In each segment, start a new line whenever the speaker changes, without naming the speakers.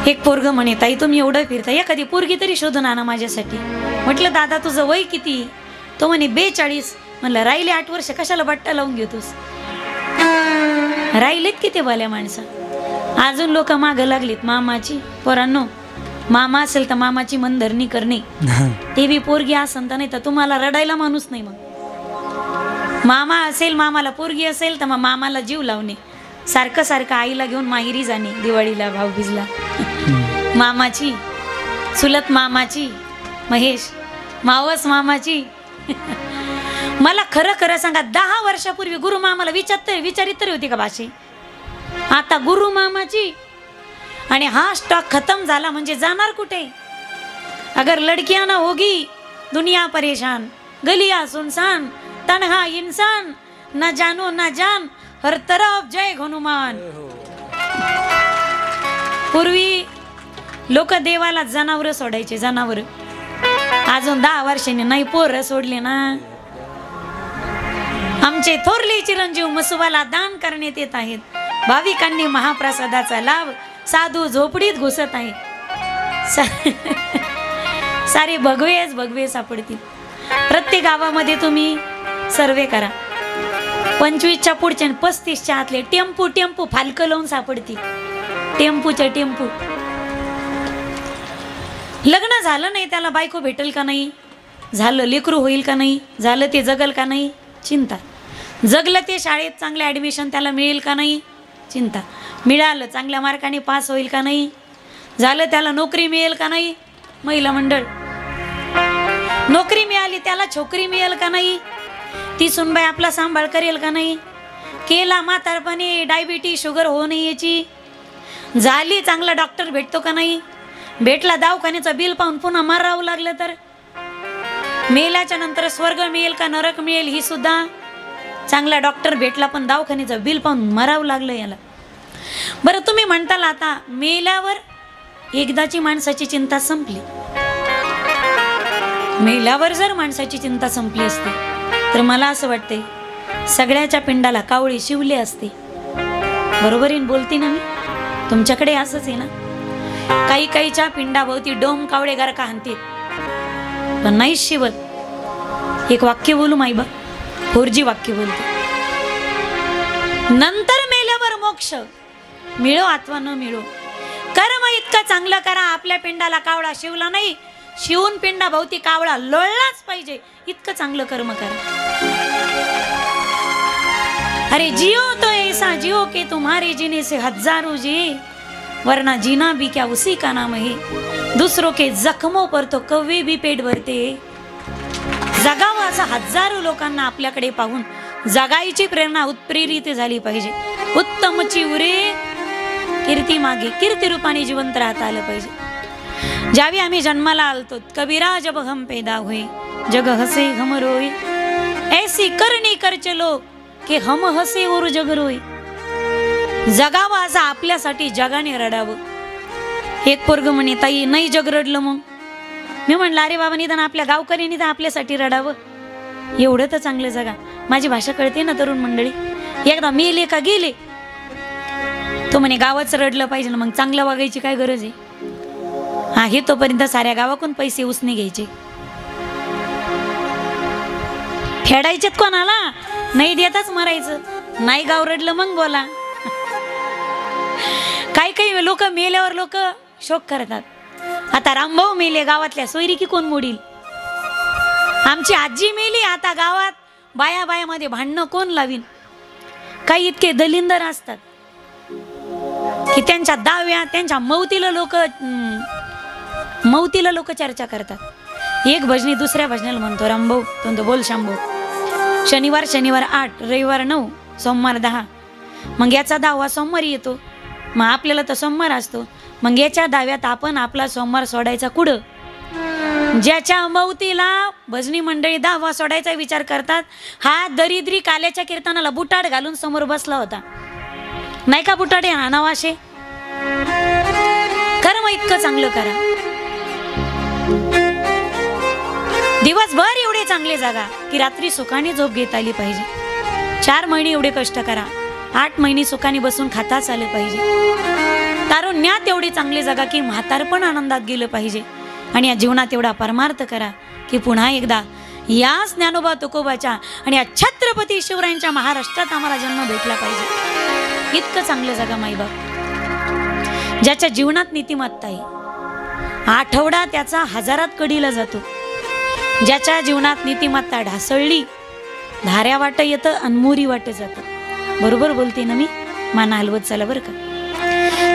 एक पोरग म्हणे, ताई तुम्ही एवढं फिरता, एखादी पोरगी तरी शोधून आणा माझ्यासाठी. म्हटलं दादा तुझं वय किती? तो म्हणे 42. म्हणलं राहिले 8 वर्ष, कशाला बट्टा लावून घेतोस? राहिलेत किती भल्या माणसं. अजून लोक मागं लागलीत मामाची. पोरांनो, मामा असेल तर मामाची मनधरणी करणे, ते बी पोरगी असेल तर, नाही तर तुम्हाला रडायला माणूस नाही. मग मामा असेल, मामाला पोरगी असेल तर मग मामाला जीव लावणे, सारखं सारखं आईला घेऊन माहेरी जाणे, दिवाळीला भाऊबीजला. मामाची चुलत, मामाची महेश, मावस मामाची. मला खरं खरं सांगा, 10 वर्षापूर्वी गुरु मामाला विचारित तरी होती का भाषे? आता गुरु मामाची. आणि हा स्टॉक खतम झाला म्हणजे जाणार कुठे? अगर लड़कियां ना होगी दुनिया परेशान, गलियां सुनसान, तन्हा इंसान, न जानो न जान, हर तरफ जय हनुमान. पूर्वी लोक देवाला जनावर सोडायचे, जनावर. अजून 10 वर्षांनी नाही पोरं सोडले ना. आमचे थोरले चिरंजीव मसुबाला दान करण्यात येत आहेत. भाविकांनी महाप्रसादाचा लाभ, साधू झोपडीत घुसत आहेत. सारे भगवेच भगवे सापडतील. प्रत्येक गावामध्ये तुम्ही सर्वे करा. 25च्या पुढच्या 35च्या आतले टेम्पू फालकं लावून सापडतील. टेम्पू. लग्न झालं नाही त्याला बायको भेटेल का नाही, झालं लेकरू होईल का नाही, झालं ते जगल का नाही, चिंता. जगलं ते शाळेत चांगलं ॲडमिशन त्याला मिळेल का नाही, चिंता. मिळालं चांगल्या मार्काने पास होईल का नाही, झालं त्याला नोकरी मिळेल का नाही, महिला मंडळ. नोकरी मिळाली त्याला छोकरी मिळेल का नाही, ती सुनबाई आपला सांभाळ करेल का नाही, केला म्हातारपणे डायबिटीज शुगर होऊ नये याची, झाली चांगला डॉक्टर भेटतो का नाही, भेटला दवाखान्याचं बिल पाहून पुन्हा मारावं लागलं तर, मेल्याच्या नंतर स्वर्ग मिळेल का नरक मिळेल ही सुद्धा, चांगला डॉक्टर भेटला पण दवाखान्याचं बिल पाहून मरावं लागलं याला. बरं तुम्ही म्हणताल आता मेल्यावर एकदाची माणसाची चिंता संपली. मेल्यावर जर माणसाची चिंता संपली असते तर मला असं वाटते सगळ्याच्या पिंडाला कावळे शिवले असते. बरोबर आहे बोलते ना मी? तुमच्याकडे असंच आहे ना? काही काहीच्या पिंडाभोवती डोम कावळे गारका हाणते पण नाही शिवत. एक वाक्य बोलू माईबा, 4G वाक्य बोलते. नंतर मेल्यावर मोक्ष मिळो अथवा न मिळो, कर्म इतकं चांगलं करा आपल्या पिंडाला कावळा शिवला नाही, शिवून पिंडा भोवती कावळा लोळलाच पाहिजे इतकं चांगलं कर्म करा. अरे जियो तो ऐसा जियो के तुम्हारे जीने से हजारों जी, वरना जीना भी क्या उसी का नाम है, दूसरों के जख्मों पर तो कव्वे भी पेट भरते. जगावं असं हजारो लोकांना आपल्याकडे पाहून जगायची प्रेरणा उत्प्रेरित झाली पाहिजे. उत्तमची उरे कीर्ती मागे कीर्ती रूपाने जिवंत राहता आलं पाहिजे. ज्यावेळी आम्ही जन्माला आलतो, कबीरा जब हम पैदा हुए जग हसे हम रोए, ऐसी करणी कर चलो कि हम हसे और जग रोए. जगावं असं आपल्यासाठी जगाने रडावं. एक पोरग म्हणे, ताई नाही जग रडलं मग. मी म्हणलं अरे बाबा निदान आपल्या गावकऱ्यांनी तर आपल्यासाठी रडावं, एवढं तर चांगलं जगा. माझी भाषा कळते ना तरुण मंडळी? एकदा मेले का गेले, तो म्हणे गावाच रडलं पाहिजे ना, मग चांगलं वागायची काय गरज आहे? आहे तोपर्यंत साऱ्या गावाकडून पैसे उसने घ्यायचे, फेडायचेत कोणाला? नाही देताच मरायचं. नाही गाव रडलं मग बोला. काही काही लोक मेल्यावर लोक शोक करतात. आता रामभाऊ मेले, गावातल्या सोयरिकी कोण मोडील? आमची आजी मेली, आता गावात बाया बायामध्ये भांडणं कोण लावीन? काही इतके दलिंदर असतात की त्यांच्या दाव्या त्यांच्या मौतीला लोक चर्चा करतात. एक भजनी दुसऱ्या भजनाला म्हणतो रामभाऊ, तो बोल शांभाऊ, शनिवार 8, रविवार 9, सोमवार 10. मग याचा 10वा सोमवारी येतो, मग आपल्याला तर सोमवार असतो. मग याच्या दाव्यात आपण आपला सोमवार सोडायचा कुठं? ज्याच्या मौतीला भजनी मंडळी 10वा सोडायचा विचार करतात, हा दरिद्री काल्याच्या कीर्तनाला बुटाड घालून समोर बसला होता. नाही का बुटाडे आणावा असे? कर्म इतकं चांगलं करा, दिवसभर एवढे चांगले जागा की रात्री सुखाने झोप घेता आली पाहिजे. 4 महिने एवढे कष्ट करा, 8 महिने सुखाने बसून खाताच आलं पाहिजे. तारुण्यात एवढी चांगली जगा की म्हातारपण आनंदात गेलं पाहिजे आणि या जीवनात एवढा परमार्थ करा की पुन्हा एकदा या ज्ञानोबा तुकोबाच्या आणि या छत्रपती शिवरायांच्या महाराष्ट्रात आम्हाला जन्म भेटला पाहिजे. इतकं चांगलं जगा माईबाप, ज्याच्या जीवनात नीतिमत्ता आहे. आठवडा त्याचा हजारात कडीला जातो. ज्याच्या जीवनात नीतिमत्ता ढासळली, धाऱ्या वाट येतं अनमोरी वाट जातं. बरोबर बोलते ना मी? माना हलवत चला बरं का.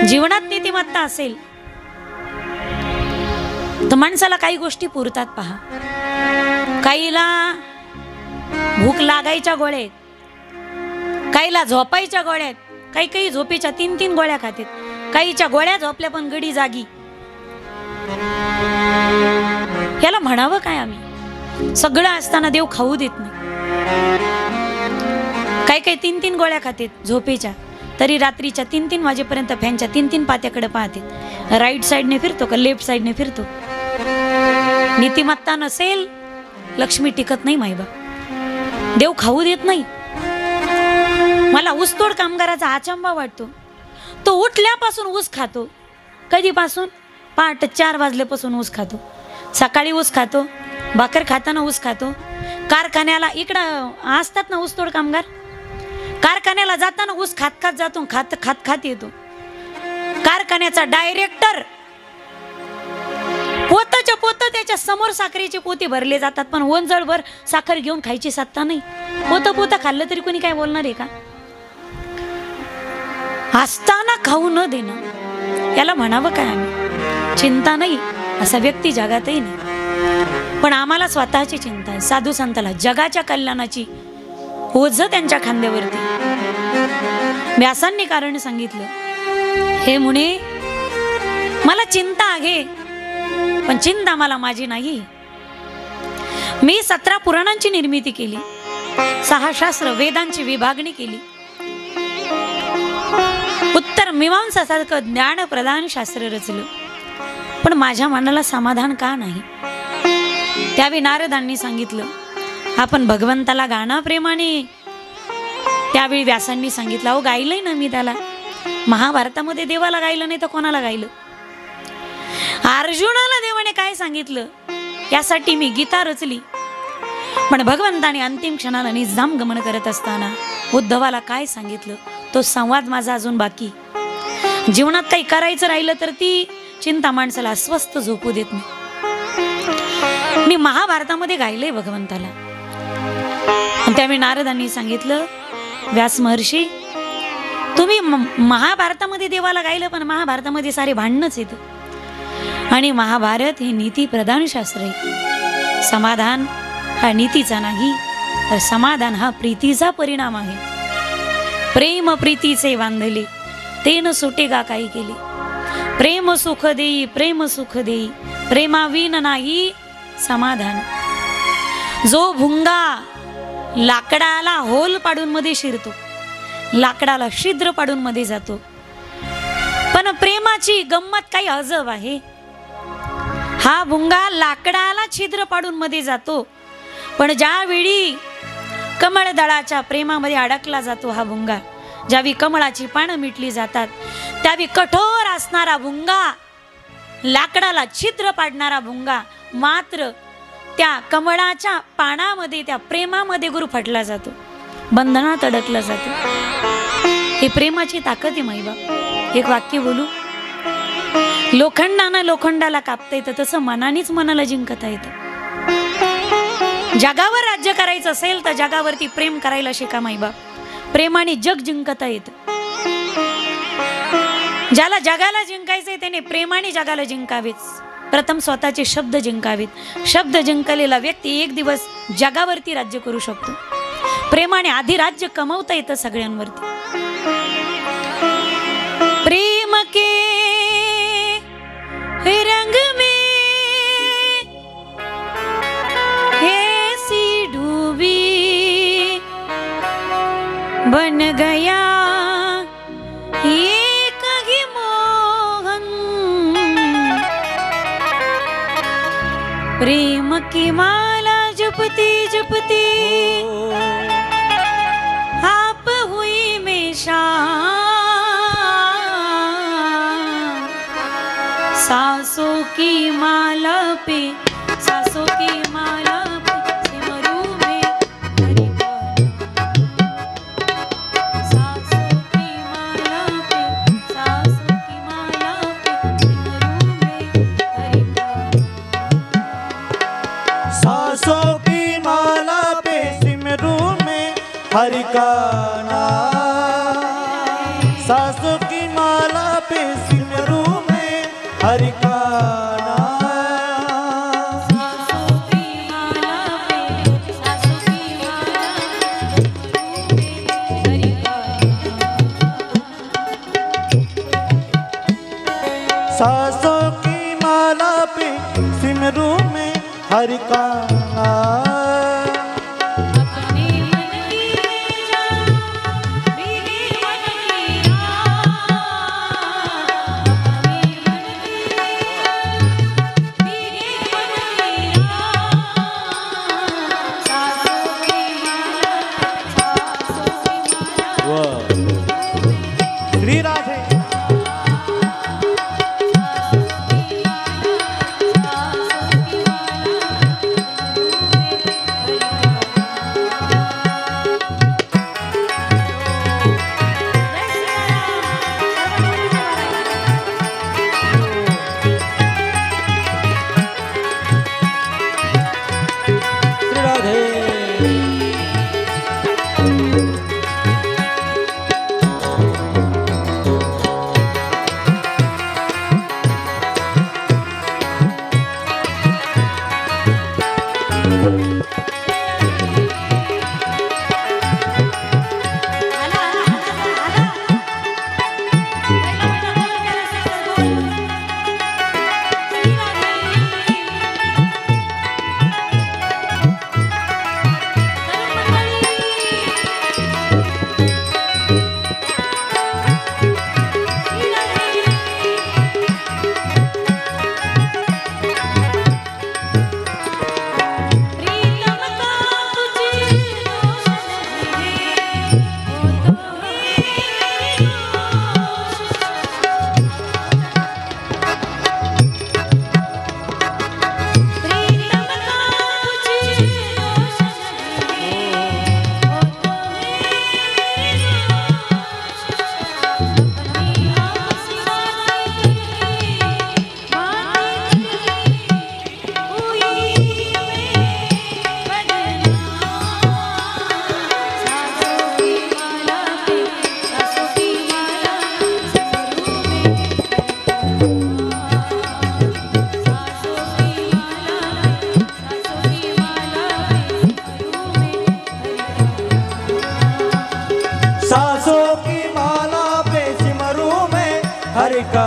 जीवनात नीतिमत्ता असेल तर माणसाला काही गोष्टी पुरतात. पहा, काहीला भूक लागायच्या गोळ्या आहेत, काहीला झोपायच्या गोळ्या आहेत, काही काही झोपेच्या 3-3 गोळ्या खातात, काहीच्या गोळ्या झोपल्या पण गडी जागी. याला म्हणावं काय आम्ही? सगळं असताना देव खाऊ देत नाही. काही काही 3-3 गोळ्या खातात झोपेच्या, तरी रात्रीच्या 3-3 वाजेपर्यंत फॅनच्या 3-3 पात्याकडे पाहतात. राईट साईडने फिरतो का लेफ्ट साईडने फिरतो? नीतिमत्ता नसेल लक्ष्मी टिकत नाही माईबा. देव खाऊ देत नाही. मला ऊसतोड कामगाराचा आचंबा वाटतो. तो उठल्यापासून ऊस खातो. कधीपासून? पहाटे 4 वाजल्यापासून ऊस खातो. सकाळी ऊस खातो, भाकर खाताना ऊस खातो. कारखान्याला इकडं असतात ना ऊसतोड कामगार, कारखान्याला जाताना ऊस खात खात जातो, खात खात खात येतो. कारखान्याचा डायरेक्टर पोताच्या पोत त्याच्या समोर साखरेचे पोते भरले जातात, पण ओंजळभर साखर घेऊन खायची सत्ता नाही. पोत खाल्लं तरी कोणी काय बोलणार आहे का? असताना खाऊ न देणं याला म्हणावं काय आम्ही? चिंता नाही असा व्यक्ती जगातही नाही. पण आम्हाला स्वतःची चिंता आहे. साधू संताला जगाच्या कल्याणाची ओझ त्यांच्या खांद्यावरती. व्यासांनी कारण सांगितलं, हे मुने मला चिंता आहे पण चिंता मला माझी नाही. मी 17 पुराणांची निर्मिती केली, 6 शास्त्र वेदांची विभागणी केली, उत्तर मीमांसा सारखं ज्ञान प्रदान शास्त्र रचलं, पण माझ्या मनाला समाधान का नाही? त्यावेळी नारदांनी सांगितलं, आपण भगवंताला गाणं प्रेमाने. त्यावेळी व्यासांनी सांगितलं, अहो गायलंय ना मी त्याला. महाभारतामध्ये देवाला गायलं नाही तर कोणाला गायलं? अर्जुनाला देवाने काय सांगितलं? यासाठी मी गीता रचली. पण भगवंताने अंतिम क्षणाला निजाम गमन करत असताना उद्धवाला काय सांगितलं? तो संवाद माझा अजून बाकी. जीवनात काही करायचं राहिलं तर ती चिंता माणसाला अस्वस्थ झोपू देत नाही. मी महाभारतामध्ये गायलंय भगवंताला. त्यावेळी नारदांनी सांगितलं, व्यास महर्षी तुम्ही महाभारतामध्ये देवाला गायलं, पण महाभारतामध्ये सारे भांडणच येतं. आणि महाभारत हे नीती प्रधान शास्त्र आहे. समाधान हा नीतीचा नाही तर समाधान हा प्रीतीचा परिणाम आहे. प्रेम प्रीतीचे बांधले तेन सुटेगा काही केले. प्रेम सुख देई, प्रेम सुख देई, प्रेमाविन नाही समाधान. जो भुंगा लाकडाला होल पाडून मध्ये शिरतो, लाकडाला छिद्र पाडून मध्ये जातो, पण प्रेमाची गंमत काही अजब आहे. हा भुंगा लाकडाला छिद्र पाडून मध्ये जातो, पण ज्यावेळी कमळ दळाच्या प्रेमामध्ये अडकला जातो हा भुंगा, ज्यावेळी कमळाची पानं मिटली जातात, त्यावेळी कठोर असणारा भुंगा, लाकडाला छिद्र पाडणारा भुंगा मात्र त्या कमळाच्या पानामध्ये, त्या प्रेमामध्ये गुरफटला जातो, बंधनात अडकला जातो. ही प्रेमाची ताकद आहे माईबाप. एक वाक्य बोलू, लोखंडानं लोखंडाला कापता येतं तसं मनानेच मनाला जिंकता येतं. जगावर राज्य करायचं असेल तर जगावरती प्रेम करायला शिका माईबाप. प्रेमाने जग जिंकता येतं. ज्याला जगाला जिंकायचंय त्याने प्रेमाने जगाला जिंकावेच. प्रथम स्वतःचे शब्द जिंकावेत. शब्द जिंकलेला व्यक्ती एक दिवस जगावरती राज्य करू शकतो. प्रेमाने आधी राज्य कमवता येतं सगळ्यांवरती. प्रेम के रंग में ऐसी डूबी बन गया ये कहीं मोहन. प्रेम की माला जपती जपती आप हुई में शान. सासों की माला पे, सासों की माला पे सिमरू में हरि का नाम। सासों की माला पे, सासों की माला पे सिमरू में हरि का नाम।
सासों की माला पे सिमरू में हरि का नाम। सासों की माला पे सिमरू में हरि का नाम।
सासों की माला पे, सासों की माला पे हरि का नाम।
सासों की माला पे सिमरू में हरि का नाम।
अपने मन की जा, मेरे मन की राह। अपने मन की जा, मेरे मन की राह। सासों की माला, सासों की माला
श्री राधे। सासों की माला पे सिमरू में हरि का